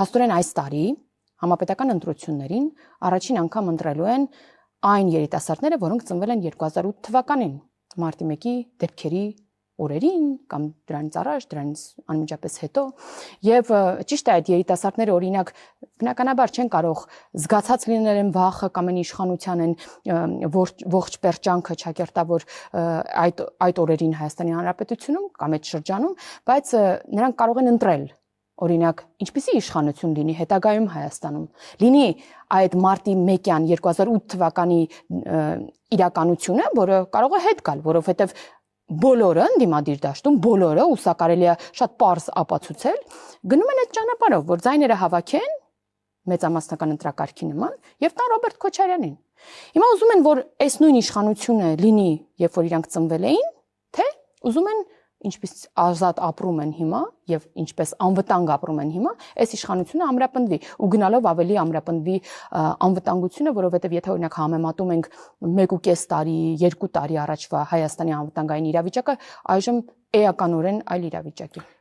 Հաստորեն այս տարի համապետական ընտրություններին առաջին անգամ ընտրելու են այն երիտասարդները, որոնք ծնվել են 2008 թվականին, մարտի 1-ի դեպքերի օրերին կամ դրանից առաջ, դրանից անմիջապես հետո, եւ ճիշտ է այդ երիտասարդները օրինակ բնականաբար չեն կարող զգացած լինել են վախը կամ են իշխանության են ողջ պերճանքը ճակերտավոր այդ օրերին Հայաստանի Հանրապետությունում կամ այդ շրջանում, բայց նրանք կարող են ընտրել օրինակ, ինչպիսի իշխանություն լինի հետագայում Հայաստանում, լինի այդ մարտի 1-յան 2008 թվականի իրականությունը, որը կարող է հետ գալ, որովհետև բոլորը ընդդիմադիր դաշտում, բոլորը ուսա կարելի է շատ պարզ ապացուցել, գնում են այդ ճանապարհով, որ ձայները հավաքեն մեծամասնական ընտրակարգի նման եւ տան Ռոբերտ Քոչարյանին։ Հիմա ուզում են, որ այս նույն իշխանությունը լինի, երբ որ իրանք ծնվել էին, թե ուզում են ինչպես ազատ ապրում են հիմա եւ ինչպես անվտանգ ապրում են հիմա, այս իշխանությունը ամրապնդվի ու գնալով ավելի ամրապնդվի անվտանգությունը, որովհետեւ եթե օրինակ համեմատում ենք 1.5 տարի, 2 տարի առաջվա Հայաստանի անվտանգային իրավիճակը, այժմ էականորեն այլ իրավիճակ է։